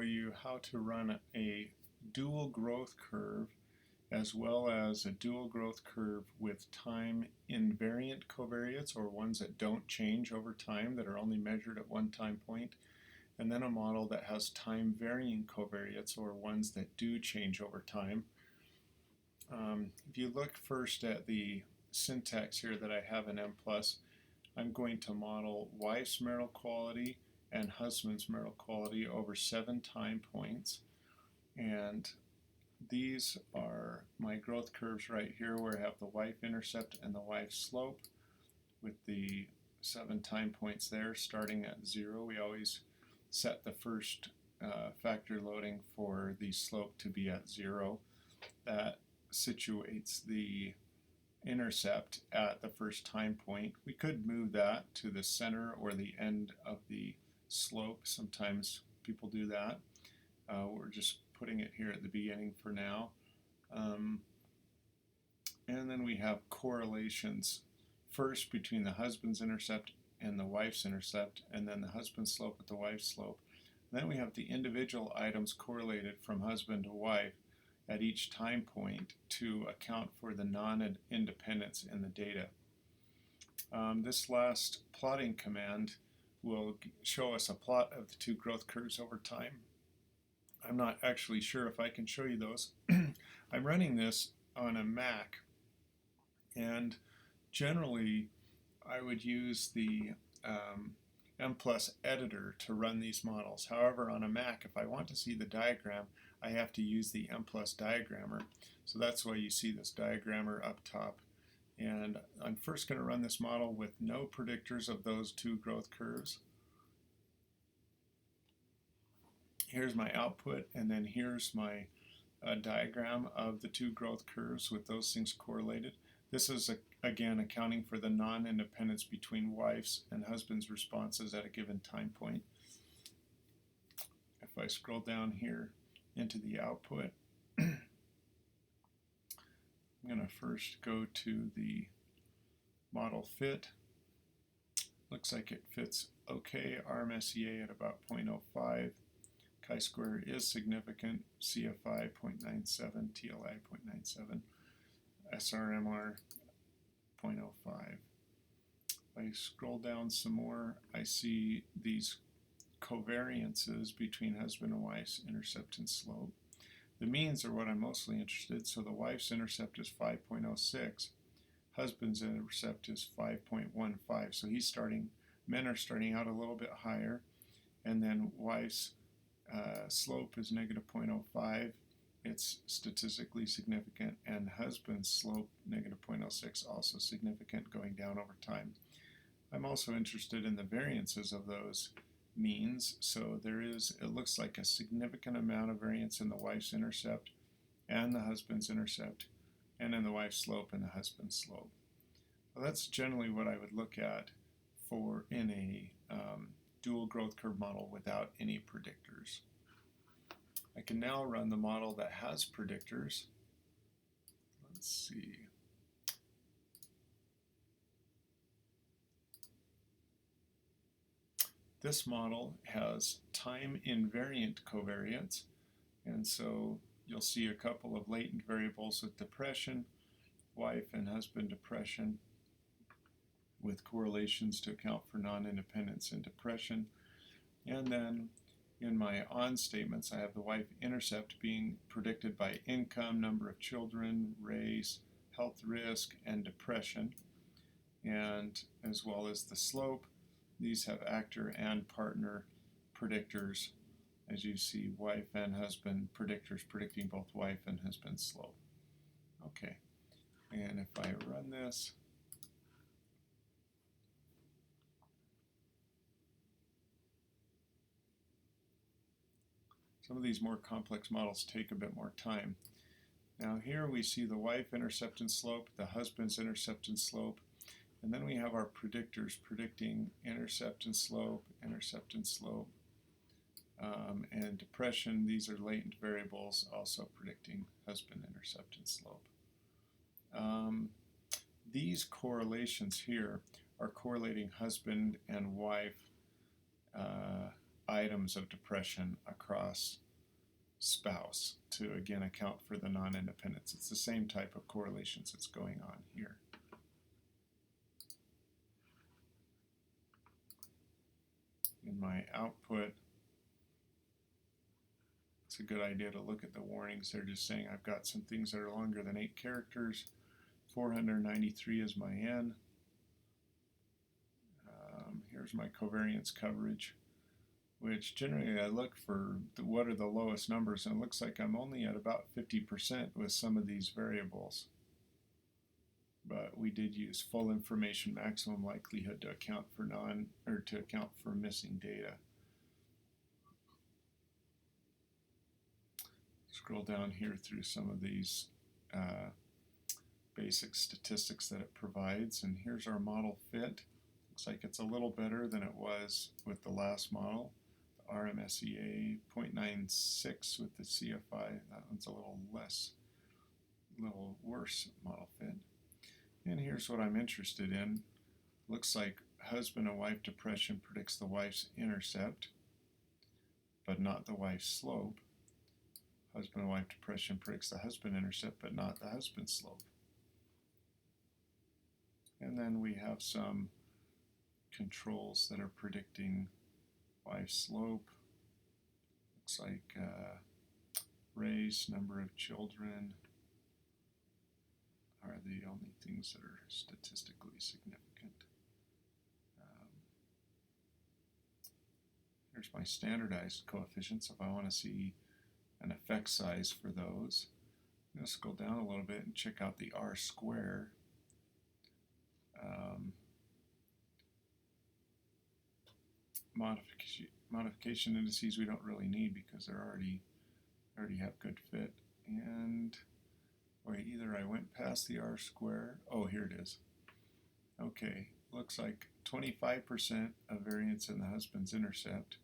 show you how to run a dual growth curve as well as a dual growth curve with time invariant covariates, or ones that don't change over time, that are only measured at one time point, and then a model that has time varying covariates, or ones that do change over time. If you look first at the syntax here that I have in M+, I'm going to model wife's marital quality and husband's marital quality over 7 time points, and these are my growth curves right here, where I have the wife intercept and the wife slope with the 7 time points there starting at 0. We always set the first factor loading for the slope to be at 0. That situates the intercept at the first time point. We could move that to the center or the end of the slope. Sometimes people do that. We're just putting it here at the beginning for now. And then we have correlations first between the husband's intercept and the wife's intercept, and then the husband's slope with the wife's slope. And then we have the individual items correlated from husband to wife at each time point to account for the non-independence in the data. This last plotting command will show us a plot of the two growth curves over time. I'm not actually sure if I can show you those. I'm running this on a Mac, and generally I would use the M+ editor to run these models. However, on a Mac, if I want to see the diagram, I have to use the M+ diagrammer. So that's why you see this diagrammer up top. And I'm first going to run this model with no predictors of those two growth curves. Here's my output, and then here's my diagram of the two growth curves with those things correlated. This is, again, accounting for the non-independence between wife's and husband's responses at a given time point. If I scroll down here into the output, I'm going to first go to the model fit. Looks like it fits okay. RMSEA at about 0.05. Chi-square is significant. CFI 0.97, TLI 0.97, SRMR 0.05. If I scroll down some more, I see these covariances between husband and wife's intercept and slope. The means are what I'm mostly interested in. So the wife's intercept is 5.06. Husband's intercept is 5.15. So men are starting out a little bit higher, and then wife's slope is negative 0.05. It's statistically significant, and husband's slope, negative 0.06, also significant, going down over time. I'm also interested in the variances of those means. So it looks like a significant amount of variance in the wife's intercept and the husband's intercept, and in the wife's slope and the husband's slope. Well, that's generally what I would look at for in a dual growth curve model without any predictors. I can now run the model that has predictors. Let's see. This model has time invariant covariates, and so you'll see a couple of latent variables with depression, wife and husband depression, with correlations to account for non-independence and depression. And then in my on statements, I have the wife intercept being predicted by income, number of children, race, health risk, and depression, and as well as the slope. These have actor and partner predictors, as you see, wife and husband predictors predicting both wife and husband's slope. Okay, and if I run this, some of these more complex models take a bit more time. Now here we see the wife intercept and slope, the husband's intercept and slope, and then we have our predictors predicting intercept and slope, and depression. These are latent variables also predicting husband intercept and slope. These correlations here are correlating husband and wife items of depression across spouse to again account for the non-independence. It's the same type of correlations that's going on here. In my output, it's a good idea to look at the warnings. They're just saying I've got some things that are longer than 8 characters. 493 is my N. Here's my covariance coverage, which generally I look for what are the lowest numbers, and it looks like I'm only at about 50% with some of these variables. But we did use full information maximum likelihood to account for missing data. Scroll down here through some of these basic statistics that it provides, and here's our model fit. Looks like it's a little better than it was with the last model. The RMSEA 0.96 with the CFI. That one's a little worse model fit. And here's what I'm interested in. Looks like husband and wife depression predicts the wife's intercept, but not the wife's slope. Husband and wife depression predicts the husband intercept, but not the husband's slope. And then we have some controls that are predicting wife's slope. Looks like race, number of children are the only things that are statistically significant. Here's my standardized coefficients if I want to see an effect size for those. I'm going to scroll down a little bit and check out the R square. Modification indices we don't really need because they're already have good fit. And wait, either I went past the R square. Oh, here it is. Okay, looks like 25% of variance in the husband's intercept,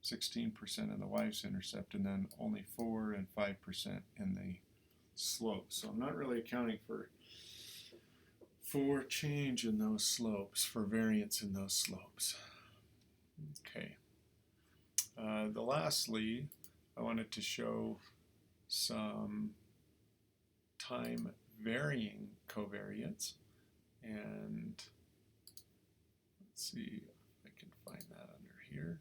16% in the wife's intercept, and then only 4 and 5% in the slope. So I'm not really accounting for change in those slopes, for variance in those slopes. Okay. Lastly, I wanted to show some time varying covariates, and let's see if I can find that under here.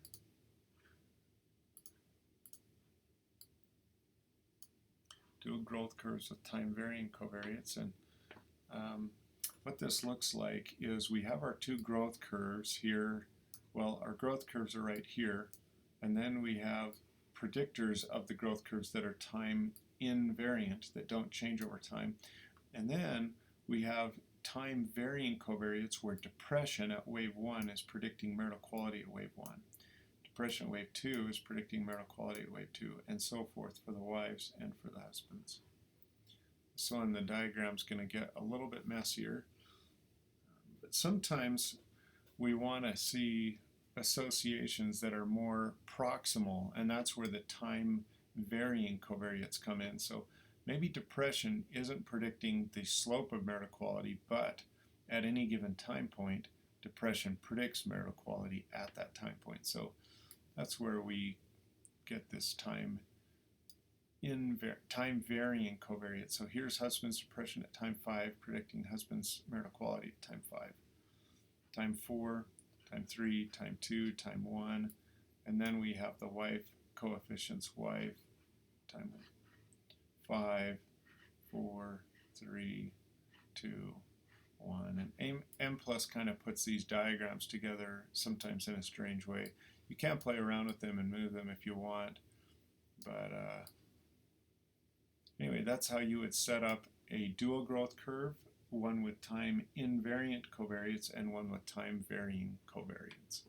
Dual growth curves with time varying covariates, and what this looks like is we have our two growth curves here. Well, our growth curves are right here, and then we have predictors of the growth curves that are time invariant, that don't change over time. And then we have time varying covariates where depression at wave 1 is predicting marital quality at wave 1. Depression at wave 2 is predicting marital quality at wave 2, and so forth for the wives and for the husbands. So on the diagram's going to get a little bit messier, but sometimes we want to see associations that are more proximal, and that's where the time varying covariates come in. So maybe depression isn't predicting the slope of marital quality, but at any given time point, depression predicts marital quality at that time point. So that's where we get this time varying covariate. So here's husband's depression at time 5 predicting husband's marital quality at time 5. Time 4, time 3, time 2, time 1, and then we have the wife coefficients, wife, time 5, 4, 3, 2, 1. And M+ kind of puts these diagrams together sometimes in a strange way. You can play around with them and move them if you want, but anyway, that's how you would set up a dual growth curve, one with time invariant covariates and one with time varying covariates.